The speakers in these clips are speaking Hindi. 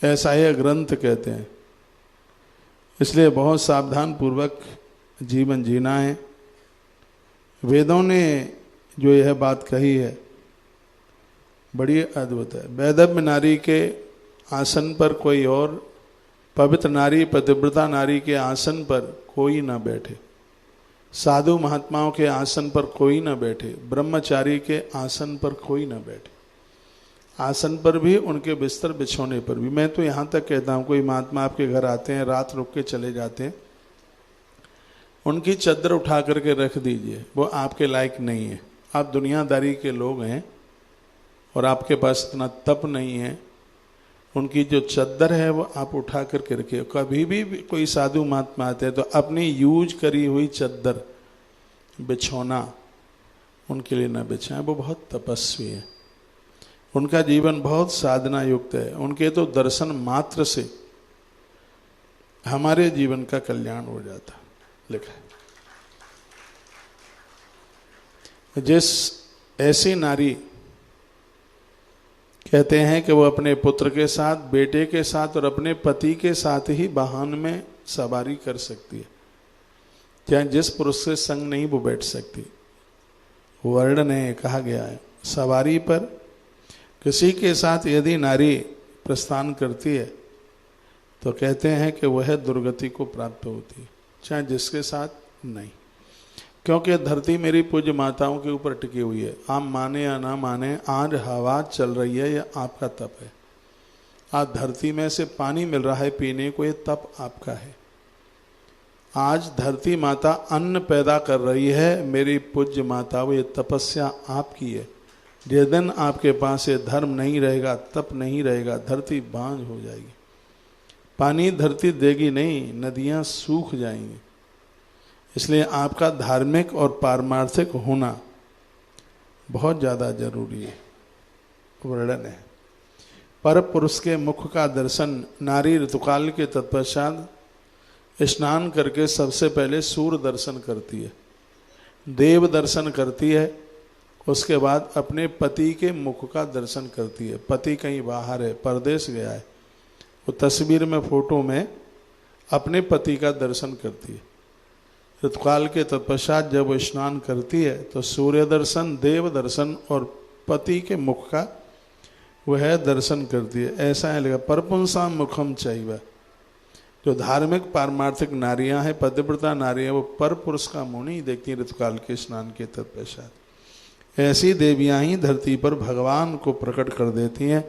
ऐसा यह ग्रंथ कहते हैं। इसलिए बहुत सावधान पूर्वक जीवन जीना है। वेदों ने जो यह बात कही है बड़ी अद्भुत है। वैदव्य नारी के आसन पर कोई और, पवित्र नारी पतिव्रता नारी के आसन पर कोई ना बैठे, साधु महात्माओं के आसन पर कोई ना बैठे, ब्रह्मचारी के आसन पर कोई ना बैठे। आसन पर भी, उनके बिस्तर बिछोने पर भी। मैं तो यहाँ तक कहता हूँ, कोई महात्मा आपके घर आते हैं, रात रुक के चले जाते हैं, उनकी चद्दर उठा करके रख दीजिए, वो आपके लायक नहीं है। आप दुनियादारी के लोग हैं और आपके पास इतना तप नहीं है, उनकी जो चद्दर है वो आप उठा करके रखिए। कभी भी कोई साधु महात्मा आते हैं तो अपनी यूज करी हुई चद्दर बिछोना उनके लिए न बिछाएं। वो बहुत तपस्वी है, उनका जीवन बहुत साधना युक्त है। उनके तो दर्शन मात्र से हमारे जीवन का कल्याण हो जाता। लिखा है, जिस ऐसी नारी कहते हैं कि वो अपने पुत्र के साथ, बेटे के साथ और अपने पति के साथ ही वाहन में सवारी कर सकती है, चाहे जिस पुरुष से संग नहीं वो बैठ सकती। वर्णन है, कहा गया है, सवारी पर किसी के साथ यदि नारी प्रस्थान करती है तो कहते हैं कि वह दुर्गति को प्राप्त होती है, चाहे जिसके साथ नहीं। क्योंकि धरती मेरी पूज्य माताओं के ऊपर टिकी हुई है। आप माने या ना माने, आज हवा चल रही है, यह आपका तप है। आज धरती में से पानी मिल रहा है पीने को, ये तप आपका है। आज धरती माता अन्न पैदा कर रही है, मेरी पूज्य माताओं, ये तपस्या आपकी है। जिस दिन आपके पास ये धर्म नहीं रहेगा, तप नहीं रहेगा, धरती बांझ हो जाएगी। पानी धरती देगी नहीं, नदियां सूख जाएंगी। इसलिए आपका धार्मिक और पारमार्थिक होना बहुत ज़्यादा जरूरी है। वर्णन है, पर पुरुष के मुख का दर्शन नारी ऋतुकाल के तत्पश्चात स्नान करके सबसे पहले सूर्य दर्शन करती है, देव दर्शन करती है, उसके बाद अपने पति के मुख का दर्शन करती है। पति कहीं बाहर है, परदेश गया है, वो तस्वीर में, फोटो में अपने पति का दर्शन करती है। ऋतुकाल के तत्पश्चात जब वो स्नान करती है तो सूर्य दर्शन, देव दर्शन और पति के मुख का वह दर्शन करती है। ऐसा है लगा परपुंसा मुखम चाहिए। जो धार्मिक पारमार्थिक नारियां हैं, पतिव्रता नारियां, वो पर पुरुष का मुंह नहीं देखती ऋतुकाल के स्नान के तत्पश्चात। ऐसी देवियां ही धरती पर भगवान को प्रकट कर देती हैं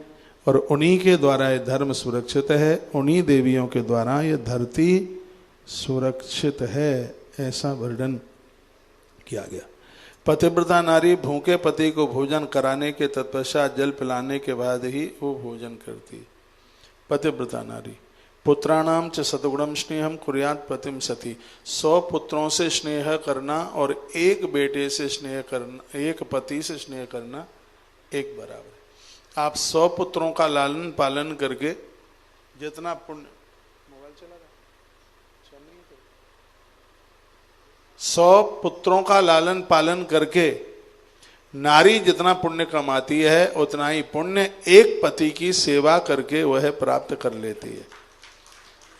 और उन्हीं के द्वारा ये धर्म सुरक्षित है, उन्हीं देवियों के द्वारा ये धरती सुरक्षित है। ऐसा वर्णन किया गया। पतिव्रता नारी भूखे पति को भोजन कराने के तत्पश्चात जल पिलाने के बाद ही वो भोजन करती है। पतिव्रता नारी पुत्राणाम च सतगुणम स्नेहम कुर्यात पतिम सती। 100 पुत्रों से स्नेह करना और एक बेटे से स्नेह करना, एक पति से स्नेह करना एक बराबर है। आप 100 पुत्रों का लालन पालन करके जितना पुण्य, मोबाइल चला रहा 100 पुत्रों का लालन पालन करके नारी जितना पुण्य कमाती है उतना ही पुण्य एक पति की सेवा करके वह प्राप्त कर लेती है।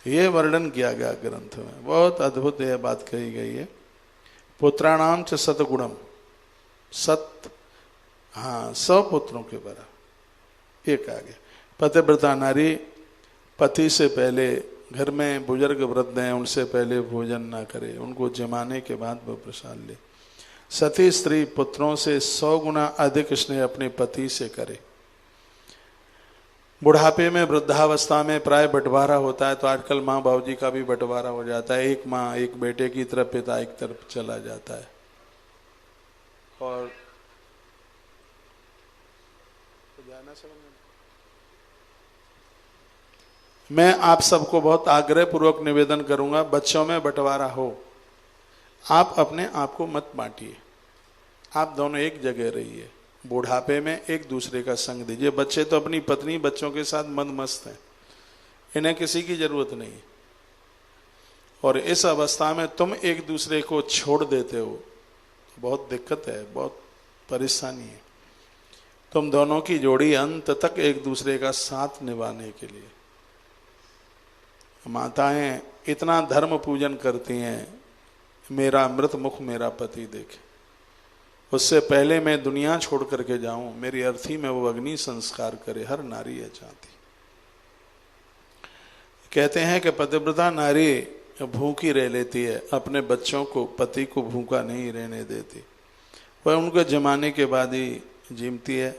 ये वर्णन किया गया ग्रंथ में, बहुत अद्भुत यह बात कही गई है। पुत्राणाम च सतगुणम, सत, हाँ 100 पुत्रों के बराबर एक आ गया। पतिव्रता नारी पति से पहले, घर में बुजुर्ग वृद्ध हैं उनसे पहले भोजन ना करे, उनको जमाने के बाद वो प्रसाद ले। सती स्त्री पुत्रों से 100 गुना अधिक स्नेह अपने पति से करे। बुढ़ापे में, वृद्धावस्था में प्राय बंटवारा होता है, तो आजकल माँ बाबूजी का भी बंटवारा हो जाता है। एक माँ एक बेटे की तरफ, पिता एक तरफ चला जाता है। और जाना समझ, मैं आप सबको बहुत आग्रह पूर्वक निवेदन करूंगा, बच्चों में बंटवारा हो, आप अपने आप को मत बांटिए, आप दोनों एक जगह रहिए। बुढ़ापे में एक दूसरे का संग दीजिए। बच्चे तो अपनी पत्नी बच्चों के साथ मद मस्त हैं, इन्हें किसी की जरूरत नहीं। और इस अवस्था में तुम एक दूसरे को छोड़ देते हो, बहुत दिक्कत है, बहुत परेशानी है। तुम दोनों की जोड़ी अंत तक एक दूसरे का साथ निभाने के लिए माताएं इतना धर्म पूजन करती हैं, मेरा अमृत मुख मेरा पति देखे, उससे पहले मैं दुनिया छोड़ करके जाऊं, मेरी अर्थी में वो अग्नि संस्कार करे, हर नारी है चाहती। कहते हैं कि पतिव्रता नारी भूखी रह लेती है, अपने बच्चों को, पति को भूखा नहीं रहने देती, वह उनके जमाने के बाद ही जीमती है।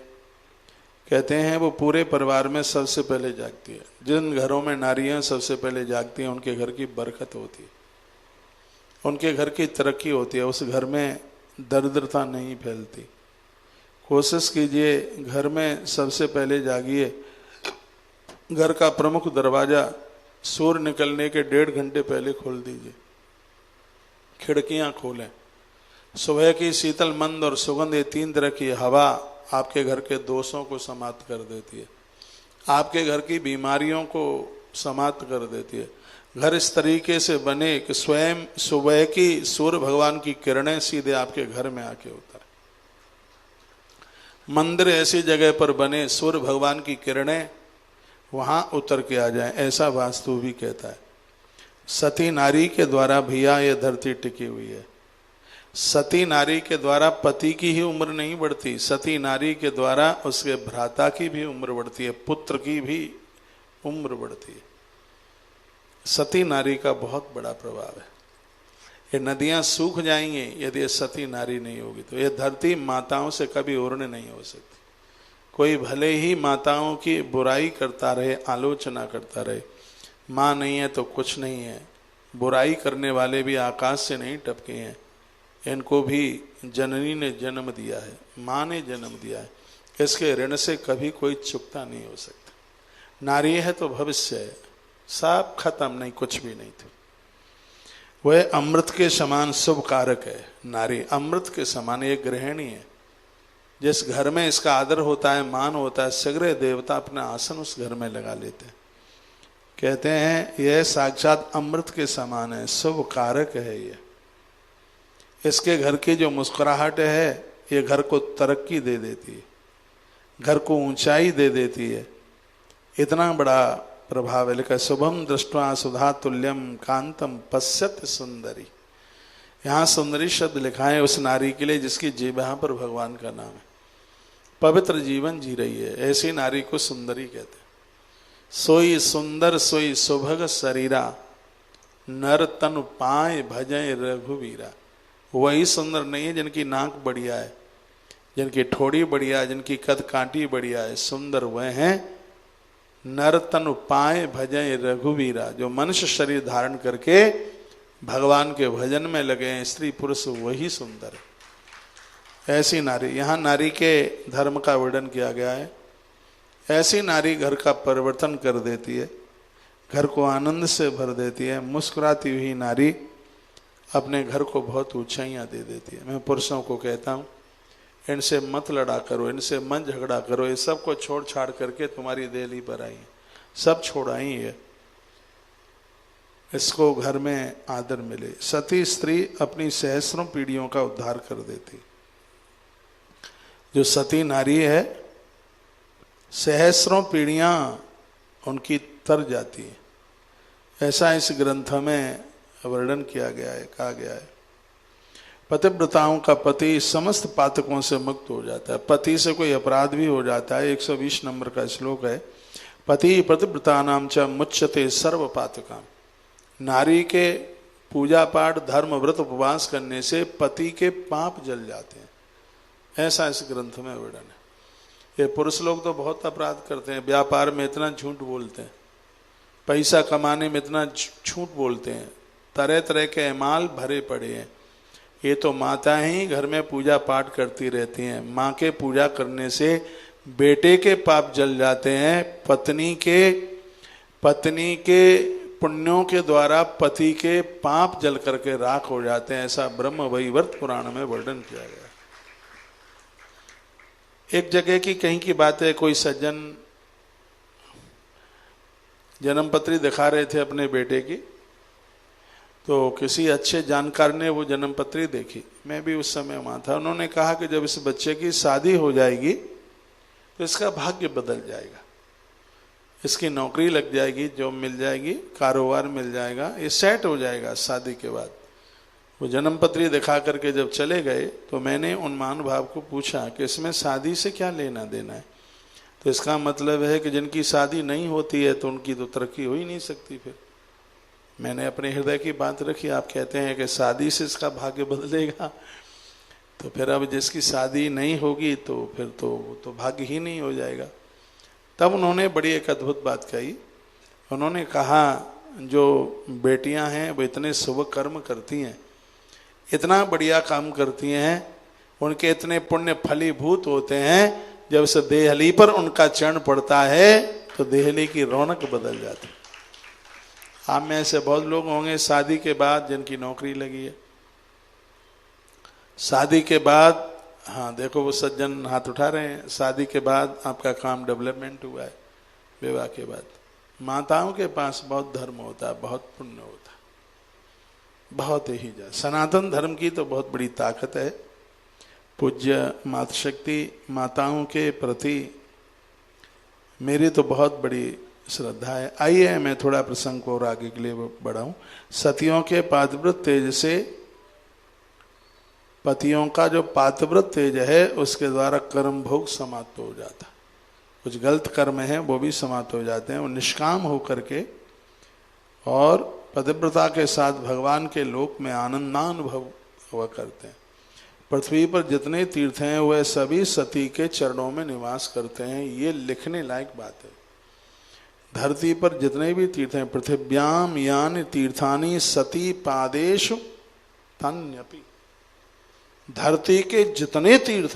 कहते हैं वो पूरे परिवार में सबसे पहले जागती है। जिन घरों में नारियां सबसे पहले जागती हैं उनके घर की बरकत होती है, उनके घर की तरक्की होती है, उस घर में दरिद्रता नहीं फैलती। कोशिश कीजिए घर में सबसे पहले जागिए, घर का प्रमुख दरवाजा सूर्य निकलने के 1.5 घंटे पहले खोल दीजिए, खिड़कियां खोलें। सुबह की शीतल मंद और सुगंध, ये 3 तरह की हवा आपके घर के दोषों को समाप्त कर देती है, आपके घर की बीमारियों को समाप्त कर देती है। घर इस तरीके से बने कि स्वयं सुबह की सूर्य भगवान की किरणें सीधे आपके घर में आके उतरे। मंदिर ऐसी जगह पर बने सूर्य भगवान की किरणें वहां उतर के आ जाए, ऐसा वास्तु भी कहता है। सती नारी के द्वारा भैया ये धरती टिकी हुई है। सती नारी के द्वारा पति की ही उम्र नहीं बढ़ती, सती नारी के द्वारा उसके भ्राता की भी उम्र बढ़ती है, पुत्र की भी उम्र बढ़ती है। सती नारी का बहुत बड़ा प्रभाव है। ये नदियां सूख जाएंगी यदि ये सती नारी नहीं होगी तो। ये धरती माताओं से कभी उर्ण नहीं हो सकती। कोई भले ही माताओं की बुराई करता रहे, आलोचना करता रहे, माँ नहीं है तो कुछ नहीं है, बुराई करने वाले भी आकाश से नहीं टपके हैं, इनको भी जननी ने जन्म दिया है, माँ ने जन्म दिया है, इसके ऋण से कभी कोई चुकता नहीं हो सकता। नारी है तो भविष्य है, सब खत्म, नहीं कुछ भी नहीं थे। वह अमृत के समान शुभ कारक है। नारी अमृत के समान एक गृहिणी है। जिस घर में इसका आदर होता है, मान होता है, सगरे देवता अपना आसन उस घर में लगा लेते हैं। कहते हैं यह साक्षात अमृत के समान है, शुभ कारक है। ये इसके घर की जो मुस्कुराहट है ये घर को तरक्की दे देती है, घर को ऊंचाई दे देती है। इतना बड़ा प्रभाव है। लिखा शुभम दृष्टवा सुधा तुल्यम कांतम पश्यत सुंदरी। यहाँ सुंदरी शब्द लिखा है उस नारी के लिए जिसकी जिह्वा पर भगवान का नाम है, पवित्र जीवन जी रही है, ऐसी नारी को सुंदरी कहते हैं। सोई सुंदर सोई सुभग शरीरा, नर तनु पाए भजय रघुवीरा। वही सुंदर नहीं है जिनकी नाक बढ़िया है, जिनकी ठोड़ी बढ़िया है, जिनकी कद कांटी बढ़िया है। सुंदर वह हैं नर तनु पाए भजय रघुवीरा, जो मनुष्य शरीर धारण करके भगवान के भजन में लगे हैं। स्त्री पुरुष वही सुंदर है। ऐसी नारी, यहाँ नारी के धर्म का वर्णन किया गया है। ऐसी नारी घर का परिवर्तन कर देती है, घर को आनंद से भर देती है। मुस्कुराती हुई नारी अपने घर को बहुत ऊंचाइयां दे देती है। मैं पुरुषों को कहता हूँ इनसे मत लड़ा करो, इनसे मत झगड़ा करो, ये सब को छोड़ छाड़ करके तुम्हारी देली पर आई है, सब छोड़ आई है, इसको घर में आदर मिले। सती स्त्री अपनी सहस्रों पीढ़ियों का उद्धार कर देती। जो सती नारी है सहस्रों पीढ़ियां उनकी तर जाती है। ऐसा इस ग्रंथ में वर्णन किया गया है, कहा गया है। पतिव्रताओं का पति समस्त पातकों से मुक्त हो जाता है। पति से कोई अपराध भी हो जाता है, 120 नंबर का श्लोक है, पति पतिव्रतानां च मुच्यते सर्व पातकाम। नारी के पूजा पाठ धर्म व्रत उपवास करने से पति के पाप जल जाते हैं, ऐसा इस ग्रंथ में वर्णन है। ये पुरुष लोग तो बहुत अपराध करते हैं, व्यापार में इतना झूठ बोलते हैं, पैसा कमाने में इतना झूठ बोलते हैं, तरह तरह के अमाल भरे पड़े हैं। ये तो माताएं ही घर में पूजा पाठ करती रहती हैं। माँ के पूजा करने से बेटे के पाप जल जाते हैं, पत्नी के पुण्यों के द्वारा पति के पाप जल करके राख हो जाते हैं। ऐसा ब्रह्म वैवर्त पुराण में वर्णन किया गया। एक जगह की कहीं की बात है, कोई सज्जन जन्मपत्री दिखा रहे थे अपने बेटे की, तो किसी अच्छे जानकार ने वो जन्मपत्री देखी, मैं भी उस समय वहाँ था। उन्होंने कहा कि जब इस बच्चे की शादी हो जाएगी तो इसका भाग्य बदल जाएगा। इसकी नौकरी लग जाएगी, जॉब मिल जाएगी, कारोबार मिल जाएगा, ये सेट हो जाएगा शादी के बाद। वो जन्म पत्री दिखा करके जब चले गए तो मैंने उन महानुभाव को पूछा कि इसमें शादी से क्या लेना देना है। तो इसका मतलब है कि जिनकी शादी नहीं होती है तो उनकी तो तरक्की हो ही नहीं सकती। फिर मैंने अपने हृदय की बात रखी, आप कहते हैं कि शादी से इसका भाग्य बदलेगा, तो फिर अब जिसकी शादी नहीं होगी तो फिर तो भाग्य ही नहीं हो जाएगा। तब उन्होंने बड़ी एक अद्भुत बात कही। उन्होंने कहा जो बेटियां हैं वो इतने शुभ कर्म करती हैं, इतना बढ़िया काम करती हैं, उनके इतने पुण्य फलीभूत होते हैं, जब से देहली पर उनका चरण पड़ता है तो देहली की रौनक बदल जाती। आप में ऐसे बहुत लोग होंगे शादी के बाद जिनकी नौकरी लगी है, शादी के बाद, हाँ देखो वो सज्जन हाथ उठा रहे हैं, शादी के बाद आपका काम डेवलपमेंट हुआ है। विवाह के बाद माताओं के पास बहुत धर्म होता है, बहुत पुण्य होता है, बहुत ही ज्यादा। सनातन धर्म की तो बहुत बड़ी ताकत है। पूज्य मातृशक्ति माताओं के प्रति मेरी तो बहुत बड़ी श्रद्धा है। आइए मैं थोड़ा प्रसंग को और आगे के लिए बढ़ाऊं। सतियों के पातिव्रत तेज से, पतियों का जो पातिव्रत तेज है उसके द्वारा कर्म भोग समाप्त हो जाता, कुछ गलत कर्म है वो भी समाप्त हो जाते हैं। वो निष्काम होकर के और पतिव्रता के साथ भगवान के लोक में आनंदानुभव हुआ करते हैं। पृथ्वी पर जितने तीर्थ हैं वह सभी सती के चरणों में निवास करते हैं, ये लिखने लायक बात है। धरती पर जितने भी तीर्थ हैं, पृथिव्याम यानि तीर्थानि सती पादेषु तन्यपि, धरती के जितने तीर्थ हैं